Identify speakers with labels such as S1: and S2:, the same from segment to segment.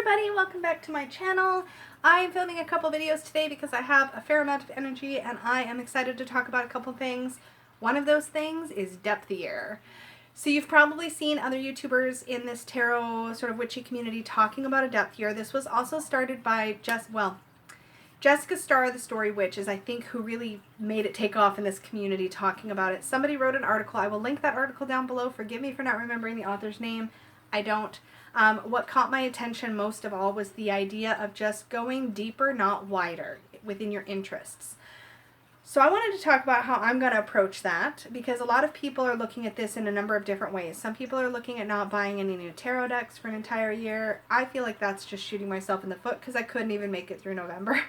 S1: everybody, welcome back to my channel. I'm filming a couple videos today because I have a fair amount of energy and I am excited to talk about a couple things. One of those things is depth year. So you've probably seen other YouTubers in this tarot sort of witchy community talking about a depth year. This was also started by Jessica Starr, the Story Witch, is I think who really made it take off in this community talking about it. Somebody wrote an article. I will link that article down below. Forgive me for not remembering the author's name. I don't. What caught my attention most of all was the idea of just going deeper, not wider, within your interests. So I wanted to talk about how I'm going to approach that, because a lot of people are looking at this in a number of different ways. Some people are looking at not buying any new tarot decks for an entire year. I feel like that's just shooting myself in the foot because I couldn't even make it through November.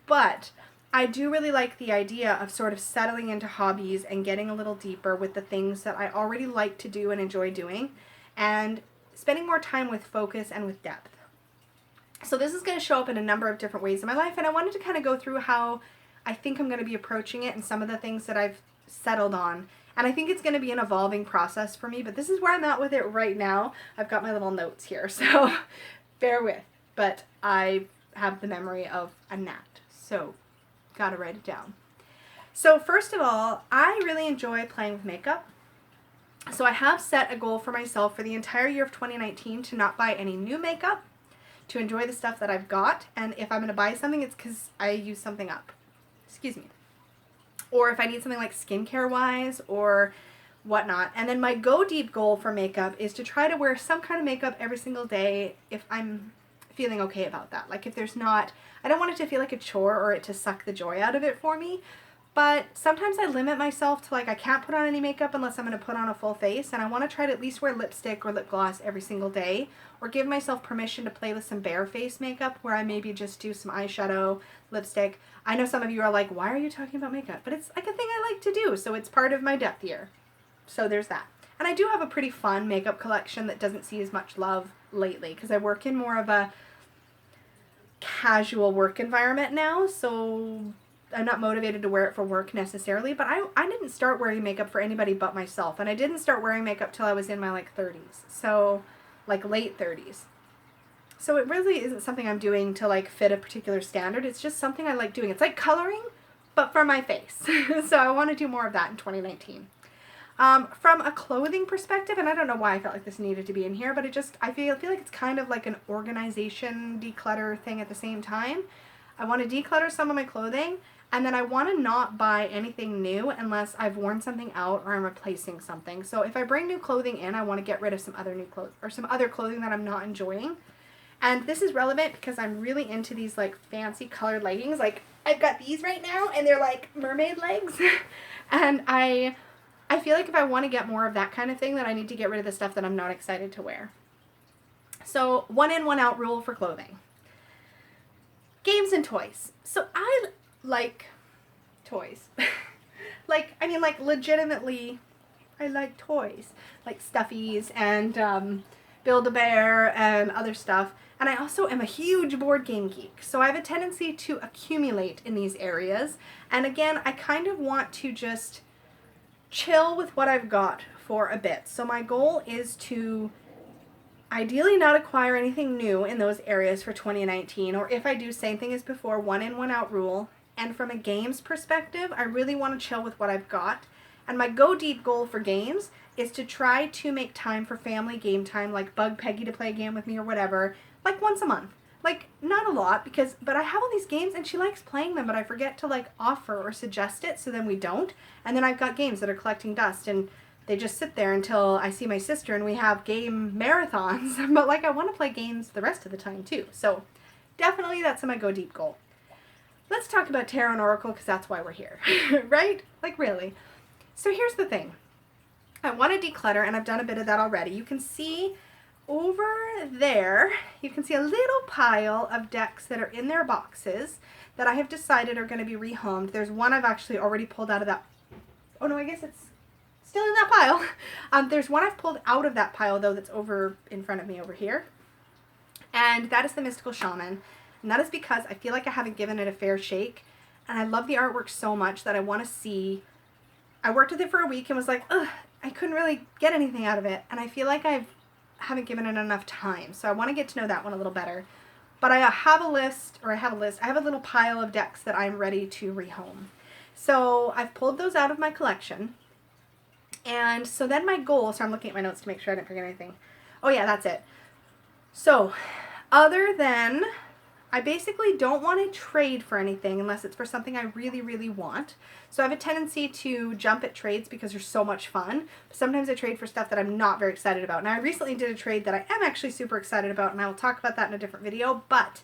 S1: But I do really like the idea of sort of settling into hobbies and getting a little deeper with the things that I already like to do and enjoy doing, and spending more time with focus and with depth. So this is going to show up in a number of different ways in my life, and I wanted to kind of go through how I think I'm going to be approaching it and some of the things that I've settled on. And I think it's going to be an evolving process for me, but this is where I'm at with it right now. I've got my little notes here, so bear with. But I have the memory of a gnat, so gotta write it down. So first of all, I really enjoy playing with makeup. So I have set a goal for myself for the entire year of 2019 to not buy any new makeup, to enjoy the stuff that I've got, and if I'm going to buy something, it's because I use something up. Excuse me. Or if I need something like skincare-wise or whatnot. And then my go deep goal for makeup is to try to wear some kind of makeup every single day if I'm feeling okay about that. Like if there's not, I don't want it to feel like a chore or it to suck the joy out of it for me. But sometimes I limit myself to, like, I can't put on any makeup unless I'm going to put on a full face, and I want to try to at least wear lipstick or lip gloss every single day, or give myself permission to play with some bare face makeup where I maybe just do some eyeshadow, lipstick. I know some of you are like, why are you talking about makeup? But it's like a thing I like to do, so it's part of my depth year. So there's that. And I do have a pretty fun makeup collection that doesn't see as much love lately, because I work in more of a casual work environment now, so I'm not motivated to wear it for work necessarily, but I didn't start wearing makeup for anybody but myself, and I didn't start wearing makeup till I was in my like 30s, so like late 30s. So it really isn't something I'm doing to like fit a particular standard. It's just something I like doing. It's like coloring, but for my face. So I want to do more of that in 2019. From a clothing perspective, and I don't know why I felt like this needed to be in here, but I feel like it's kind of like an organization declutter thing at the same time. I want to declutter some of my clothing, and then I want to not buy anything new unless I've worn something out or I'm replacing something. So if I bring new clothing in, I want to get rid of some other new clothes or some other clothing that I'm not enjoying. And this is relevant because I'm really into these like fancy colored leggings. Like I've got these right now and they're like mermaid legs. And I feel like if I want to get more of that kind of thing, then I need to get rid of the stuff that I'm not excited to wear. So one in, one out rule for clothing. Games and toys. So I like toys. like legitimately, I like toys. Like stuffies and Build-A-Bear and other stuff. And I also am a huge board game geek. So I have a tendency to accumulate in these areas. And again, I kind of want to just chill with what I've got for a bit. So my goal is to ideally not acquire anything new in those areas for 2019, or if I do, same thing as before, one in, one out rule. And from a games perspective, I really want to chill with what I've got. And my go deep goal for games is to try to make time for family game time, like bug Peggy to play a game with me or whatever, like once a month. Like not a lot, but I have all these games and she likes playing them, but I forget to like offer or suggest it, so then we don't. And then I've got games that are collecting dust and they just sit there until I see my sister and we have game marathons. But like I want to play games the rest of the time too. So definitely that's my go deep goal. Let's talk about tarot and oracle because that's why we're here, right? Like really. So here's the thing. I want to declutter, and I've done a bit of that already. You can see over there, you can see a little pile of decks that are in their boxes that I have decided are going to be rehomed. There's one I've actually already pulled out of that. Oh no, I guess it's still in that pile. There's one I've pulled out of that pile, though, that's over in front of me over here. And that is the Mystical Shaman. And that is because I feel like I haven't given it a fair shake. And I love the artwork so much that I want to see. I worked with it for a week and was like, ugh, I couldn't really get anything out of it. And I feel like I've haven't given it enough time. So I want to get to know that one a little better. But I have a little pile of decks that I'm ready to rehome. So I've pulled those out of my collection. And so then my goal, so I'm looking at my notes to make sure I didn't forget anything. Oh yeah, that's it. So other than, I basically don't want to trade for anything unless it's for something I really, really want. So I have a tendency to jump at trades because they're so much fun. But sometimes I trade for stuff that I'm not very excited about. Now I recently did a trade that I am actually super excited about, and I will talk about that in a different video, but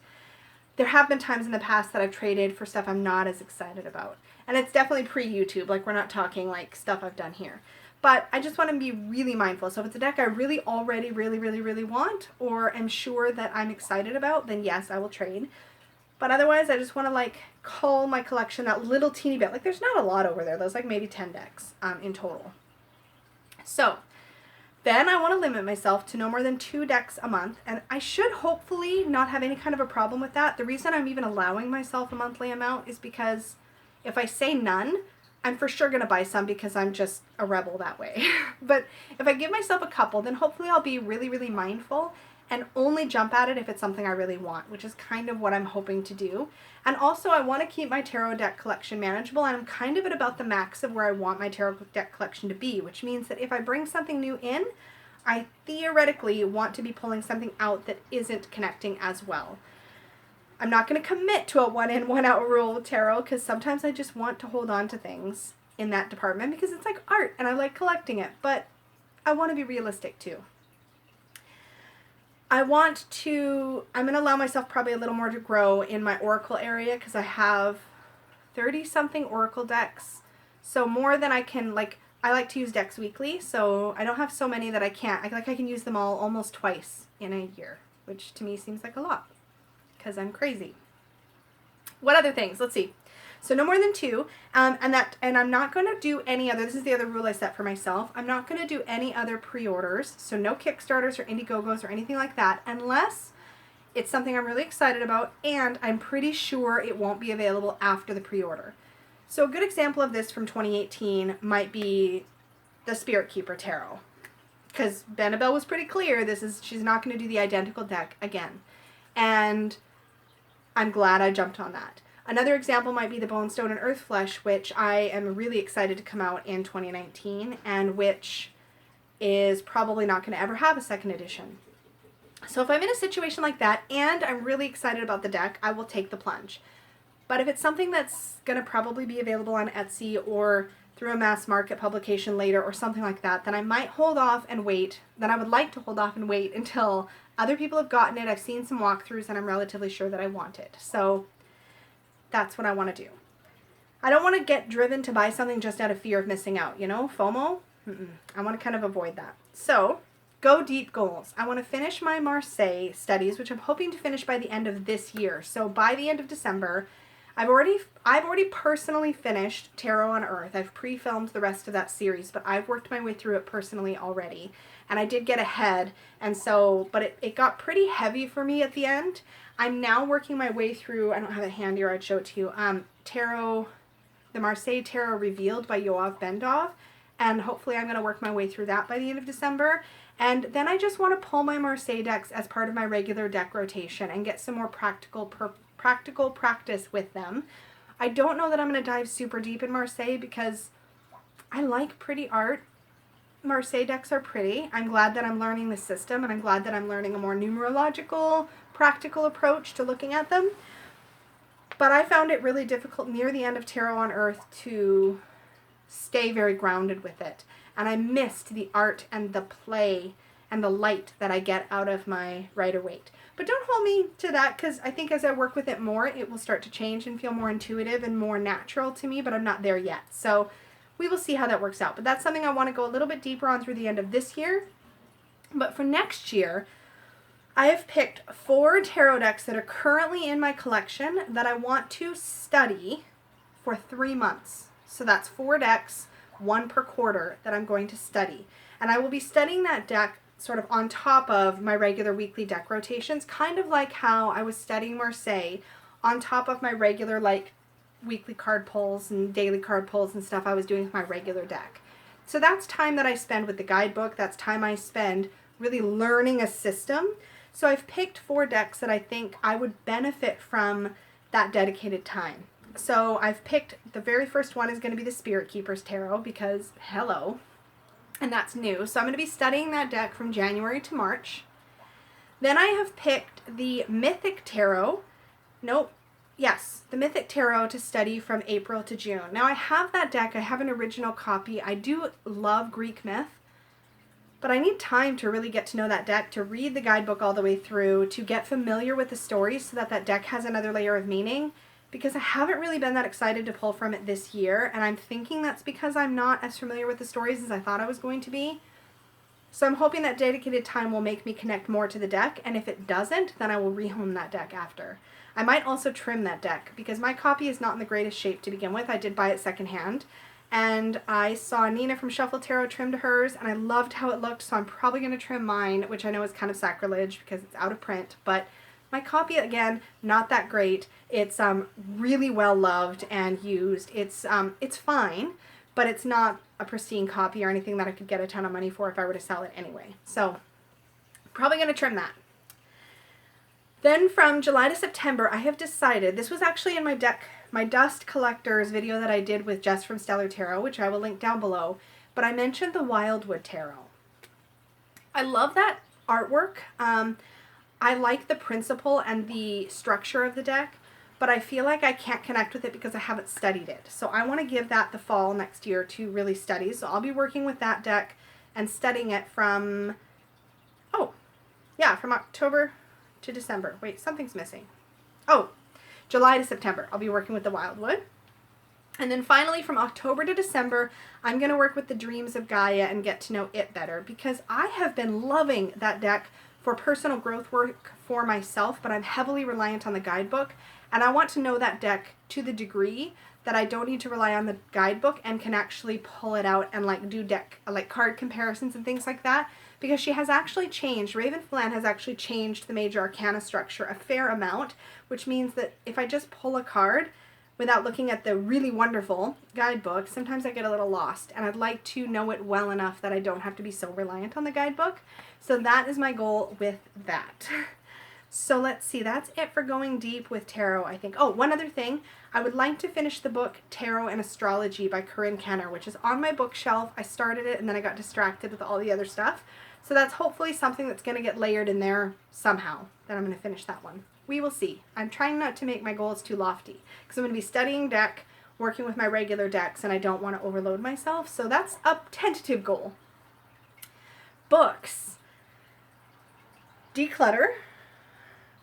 S1: there have been times in the past that I've traded for stuff I'm not as excited about. And it's definitely pre-YouTube, like we're not talking like stuff I've done here. But I just want to be really mindful. So if it's a deck I really already really want, or am sure that I'm excited about, then yes, I will trade. But otherwise, I just want to like cull my collection that little teeny bit. Like there's not a lot over there. There's like maybe 10 decks in total. So then I want to limit myself to no more than 2 decks a month. And I should hopefully not have any kind of a problem with that. The reason I'm even allowing myself a monthly amount is because if I say none, I'm for sure going to buy some because I'm just a rebel that way. But if I give myself a couple, then hopefully I'll be really mindful and only jump at it if it's something I really want, which is kind of what I'm hoping to do. And also I want to keep my tarot deck collection manageable, and I'm kind of at about the max of where I want my tarot deck collection to be, which means that if I bring something new in, I theoretically want to be pulling something out that isn't connecting as well. I'm not going to commit to a 1 in, 1 out rule with tarot because sometimes I just want to hold on to things in that department because it's like art and I like collecting it, but I want to be realistic too. I'm going to allow myself probably a little more to grow in my Oracle area because I have 30-something Oracle decks. So more than I can, like, I like to use decks weekly, so I don't have so many that I can't. I can use them all almost twice in a year, which to me seems like a lot because I'm crazy. What other things? Let's see. So no more than 2, and I'm not going to do any other, this is the other rule I set for myself, I'm not going to do any other pre-orders, so no Kickstarters or Indiegogos or anything like that, unless it's something I'm really excited about and I'm pretty sure it won't be available after the pre-order. So a good example of this from 2018 might be the Spirit Keeper Tarot, because Benabel was pretty clear she's not going to do the identical deck again, and I'm glad I jumped on that. Another example might be the Bone Stone and Earth Flesh, which I am really excited to come out in 2019, and which is probably not going to ever have a second edition. So if I'm in a situation like that and I'm really excited about the deck, I will take the plunge. But if it's something that's going to probably be available on Etsy or through a mass market publication later or something like that, then I might hold off and wait. Then I would like to hold off and wait until other people have gotten it. I've seen some walkthroughs and I'm relatively sure that I want it. So that's what I want to do. I don't want to get driven to buy something just out of fear of missing out, you know, FOMO. I want to kind of avoid that. So, go deep goals. I want to finish my Marseille studies, which I'm hoping to finish by the end of this year. So by the end of December, I've already personally finished Tarot on Earth. I've pre-filmed the rest of that series, but I've worked my way through it personally already. And I did get ahead, and so, but it got pretty heavy for me at the end. I'm now working my way through, I don't have it handy or I'd show it to you, Tarot, the Marseille Tarot Revealed by Yoav Bendov, and hopefully I'm going to work my way through that by the end of December. And then I just want to pull my Marseille decks as part of my regular deck rotation and get some more practical practice with them. I don't know that I'm going to dive super deep in Marseille because I like pretty art. Marseille decks are pretty. I'm glad that I'm learning the system, and I'm glad that I'm learning a more numerological, practical approach to looking at them. But I found it really difficult near the end of Tarot on Earth to stay very grounded with it. And I missed the art and the play and the light that I get out of my Rider-Waite. But don't hold me to that, because I think as I work with it more, it will start to change and feel more intuitive and more natural to me, but I'm not there yet. So we will see how that works out. But that's something I want to go a little bit deeper on through the end of this year. But for next year, I have picked 4 tarot decks that are currently in my collection that I want to study for 3 months. So that's 4 decks, 1 per quarter, that I'm going to study. And I will be studying that deck sort of on top of my regular weekly deck rotations, kind of like how I was studying Marseille on top of my regular, like, weekly card pulls and daily card pulls and stuff I was doing with my regular deck. So that's time that I spend with the guidebook. That's time I spend really learning a system. So I've picked 4 decks that I think I would benefit from that dedicated time. So I've picked, the very first one is going to be the Spirit Keepers Tarot because, hello, and that's new. So I'm going to be studying that deck from January to March. Then I have picked the Mythic Tarot. Nope. Yes, the Mythic Tarot to study from April to June. Now I have that deck. I have an original copy. I do love Greek myth, but I need time to really get to know that deck, to read the guidebook all the way through, to get familiar with the stories so that that deck has another layer of meaning, because I haven't really been that excited to pull from it this year, and I'm thinking that's because I'm not as familiar with the stories as I thought I was going to be. So I'm hoping that dedicated time will make me connect more to the deck, and if it doesn't, then I will rehome that deck after. I might also trim that deck, because my copy is not in the greatest shape to begin with. I did buy it secondhand, and I saw Nina from Shuffle Tarot trimmed hers, and I loved how it looked, so I'm probably going to trim mine, which I know is kind of sacrilege because it's out of print, but my copy, again, not that great. It's really well loved and used. It's fine, but it's not a pristine copy or anything that I could get a ton of money for if I were to sell it anyway. So probably going to trim that. Then from July to September, I have decided, this was actually in my Dust Collectors video that I did with Jess from Stellar Tarot, which I will link down below, but I mentioned the Wildwood Tarot. I love that artwork. I like the principle and the structure of the deck, but I feel like I can't connect with it because I haven't studied it. So I want to give that the fall next year to really study. So I'll be working with that deck and studying it from, from October to December. Wait, something's missing. July to September. I'll be working with the Wildwood. And then finally from October to December, I'm going to work with the Dreams of Gaia and get to know it better, because I have been loving that deck for personal growth work for myself, but I'm heavily reliant on the guidebook, and I want to know that deck to the degree that I don't need to rely on the guidebook and can actually pull it out and like do deck, like card comparisons and things like that, because she has actually changed, Raven Flan has actually changed the major arcana structure a fair amount, which means that if I just pull a card without looking at the really wonderful guidebook, sometimes I get a little lost, and I'd like to know it well enough that I don't have to be so reliant on the guidebook. So that is my goal with that. So let's see, that's it for going deep with tarot, I think. Oh, one other thing, I would like to finish the book Tarot and Astrology by Corinne Kenner, which is on my bookshelf. I started it and then I got distracted with all the other stuff. So that's hopefully something that's going to get layered in there somehow, that I'm going to finish that one. We will see. I'm trying not to make my goals too lofty, because I'm going to be studying deck, working with my regular decks, and I don't want to overload myself. So that's a tentative goal. Books. Declutter.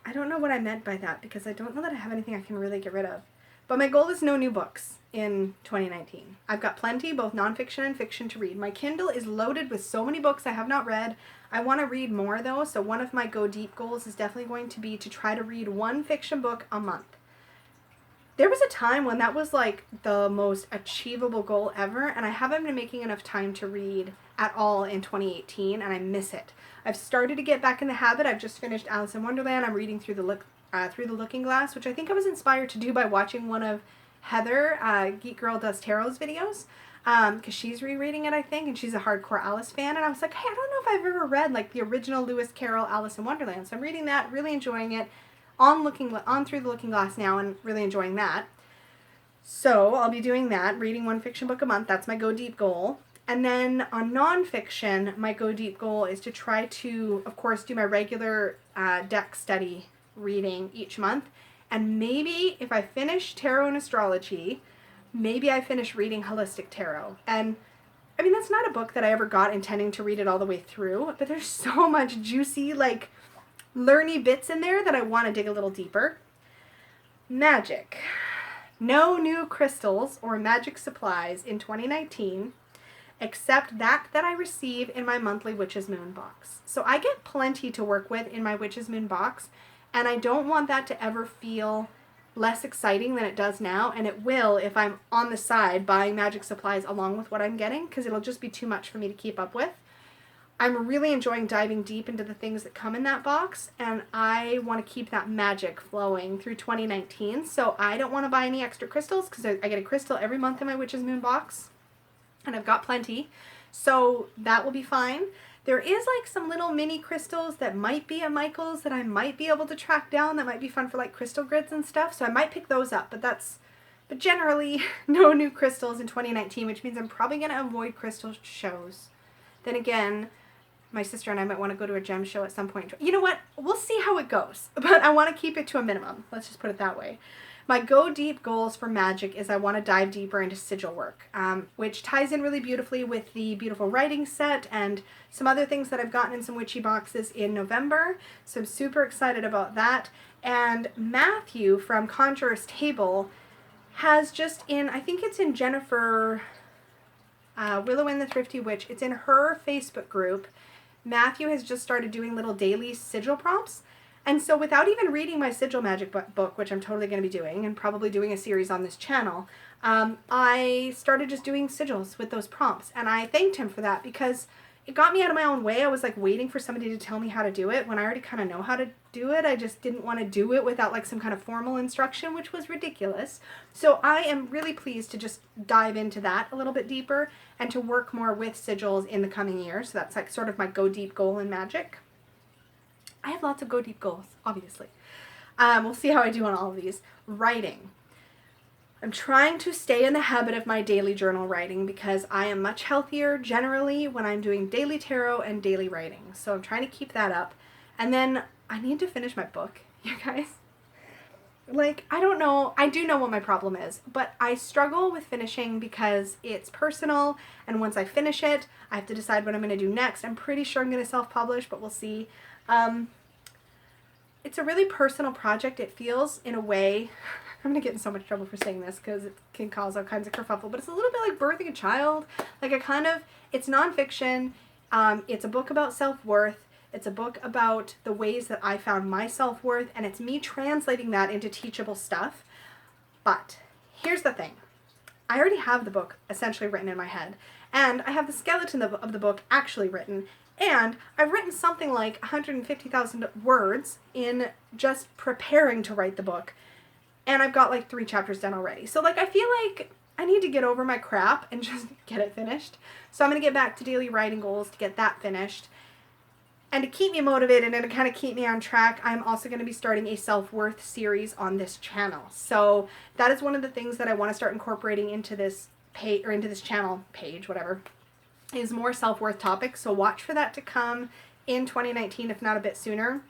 S1: I don't know what I meant by that, because I don't know that I have anything I can really get rid of. But my goal is no new books in 2019. I've got plenty, both nonfiction and fiction, to read. My Kindle is loaded with so many books I have not read. I want to read more though, so one of my go deep goals is definitely going to be to try to read one fiction book a month. There was a time when that was like the most achievable goal ever, and I haven't been making enough time to read at all in 2018, and I miss it. I've started to get back in the habit. I've just finished Alice in Wonderland. I'm reading through the Looking Glass, which I think I was inspired to do by watching one of Heather, Geek Girl Does Tarot's videos, because she's rereading it, I think, and she's a hardcore Alice fan, and I was like, hey, I don't know if I've ever read like the original Lewis Carroll Alice in Wonderland, so I'm reading that, really enjoying it, on Through the Looking Glass now, and really enjoying that. So I'll be doing that, reading one fiction book a month. That's my go deep goal. And then on nonfiction, my go deep goal is to try to, of course, do my regular deck study reading each month. And maybe if I finish Tarot and Astrology, maybe I finish reading Holistic Tarot. And I mean, that's not a book that I ever got intending to read it all the way through, but there's so much juicy, like, learny bits in there that I want to dig a little deeper. Magic. No new crystals or magic supplies in 2019, except that I receive in my monthly Witch's Moon box. So I get plenty to work with in my Witch's Moon box, and I don't want that to ever feel less exciting than it does now, and it will if I'm on the side buying magic supplies along with what I'm getting, because it'll just be too much for me to keep up with. I'm really enjoying diving deep into the things that come in that box, and I want to keep that magic flowing through 2019, so I don't want to buy any extra crystals, because I get a crystal every month in my Witch's Moon box, and I've got plenty, so that will be fine. There is like some little mini crystals that might be at Michael's that I might be able to track down that might be fun for like crystal grids and stuff. So I might pick those up, but generally no new crystals in 2019, which means I'm probably going to avoid crystal shows. Then again, my sister and I might want to go to a gem show at some point. You know what? We'll see how it goes, but I want to keep it to a minimum. Let's just put it that way. My go deep goals for magic is I want to dive deeper into sigil work, which ties in really beautifully with the beautiful writing set and some other things that I've gotten in some witchy boxes in November. So I'm super excited about that. And Matthew from Conjurer's Table has just in, I think it's in Jennifer Willow and the Thrifty Witch, it's in her Facebook group. Matthew has just started doing little daily sigil prompts. And so without even reading my sigil magic book, which I'm totally going to be doing and probably doing a series on this channel, I started just doing sigils with those prompts. And I thanked him for that because it got me out of my own way. I was like waiting for somebody to tell me how to do it when I already kind of know how to do it. I just didn't want to do it without like some kind of formal instruction, which was ridiculous. So I am really pleased to just dive into that a little bit deeper and to work more with sigils in the coming year. So that's like sort of my go deep goal in magic. I have lots of go deep goals, obviously. We'll see how I do on all of these. Writing. I'm trying to stay in the habit of my daily journal writing because I am much healthier generally when I'm doing daily tarot and daily writing. So I'm trying to keep that up. And then I need to finish my book, you guys. Like, I don't know. I do know what my problem is, but I struggle with finishing because it's personal. And once I finish it, I have to decide what I'm going to do next. I'm pretty sure I'm going to self-publish, but we'll see. It's a really personal project. It feels, in a way, I'm going to get in so much trouble for saying this because it can cause all kinds of kerfuffle, but it's a little bit like birthing a child. Like it's nonfiction. It's a book about self-worth. It's a book about the ways that I found my self-worth, and it's me translating that into teachable stuff. But here's the thing. I already have the book essentially written in my head, and I have the skeleton of the book actually written, and I've written something like 150,000 words in just preparing to write the book, and I've got like 3 chapters done already. So like I feel like I need to get over my crap and just get it finished. So I'm going to get back to daily writing goals to get that finished. And to keep me motivated and to kind of keep me on track, I'm also going to be starting a self-worth series on this channel. So that is one of the things that I want to start incorporating into this page, or into this channel page, whatever, is more self-worth topics. So watch for that to come in 2019, if not a bit sooner.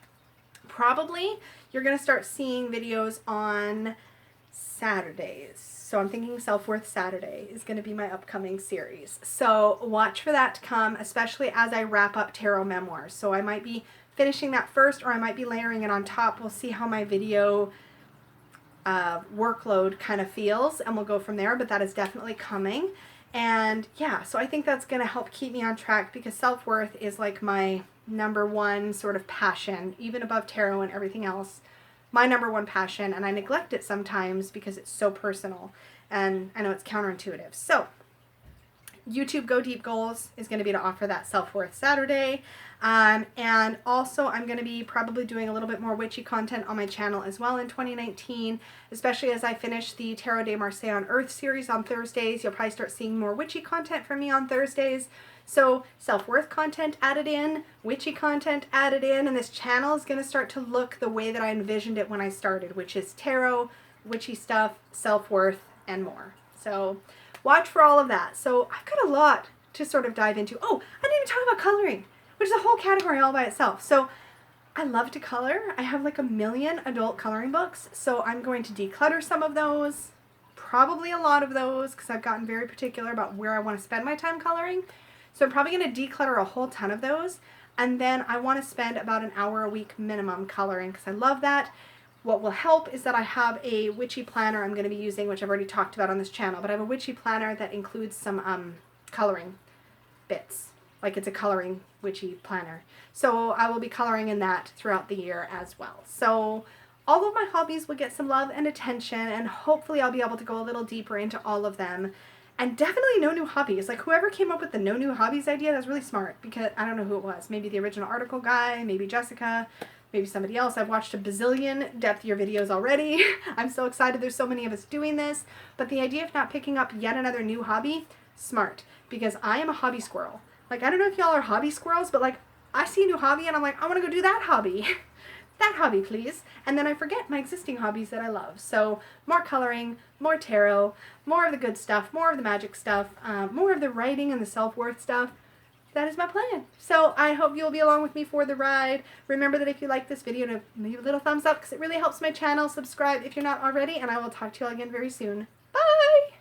S1: Probably you're going to start seeing videos on Saturdays. So I'm thinking Self-Worth Saturday is going to be my upcoming series. So watch for that to come, especially as I wrap up tarot memoirs. So I might be finishing that first, or I might be layering it on top. We'll see how my video workload kind of feels, and we'll go from there, but that is definitely coming. And yeah, so I think that's going to help keep me on track because self-worth is like my #1 sort of passion, even above tarot and everything else. My #1 passion, and I neglect it sometimes because it's so personal, and I know it's counterintuitive. So YouTube Go Deep Goals is going to be to offer that Self-Worth Saturday, and also I'm going to be probably doing a little bit more witchy content on my channel as well in 2019, especially as I finish the Tarot de Marseille on Earth series on Thursdays. You'll probably start seeing more witchy content from me on Thursdays. So self-worth content added in, witchy content added in, and this channel is going to start to look the way that I envisioned it when I started, which is tarot, witchy stuff, self-worth, and more. So watch for all of that. So I've got a lot to sort of dive into. Oh, I didn't even talk about coloring, which is a whole category all by itself. So I love to color. I have like 1 million adult coloring books, so I'm going to declutter some of those, probably a lot of those, because I've gotten very particular about where I want to spend my time coloring. So I'm probably going to declutter a whole ton of those, and then I want to spend about 1 hour a week minimum coloring because I love that. What will help is that I have a witchy planner I'm going to be using, which I've already talked about on this channel, but I have a witchy planner that includes some coloring bits. Like it's a coloring witchy planner. So I will be coloring in that throughout the year as well. So all of my hobbies will get some love and attention, and hopefully I'll be able to go a little deeper into all of them. And definitely no new hobbies. Like whoever came up with the no new hobbies idea, that's really smart, because I don't know who it was. Maybe the original article guy, maybe Jessica, maybe somebody else. I've watched a bazillion depth year videos already. I'm so excited there's so many of us doing this. But the idea of not picking up yet another new hobby, smart, because I am a hobby squirrel. Like, I don't know if y'all are hobby squirrels, but like, I see a new hobby and I'm like, I want to go do that hobby. That hobby, please. And then I forget my existing hobbies that I love. So more coloring, more tarot, more of the good stuff, more of the magic stuff, more of the writing and the self-worth stuff. That is my plan. So I hope you'll be along with me for the ride. Remember that if you like this video, to leave a little thumbs up because it really helps my channel. Subscribe if you're not already, and I will talk to you all again very soon. Bye!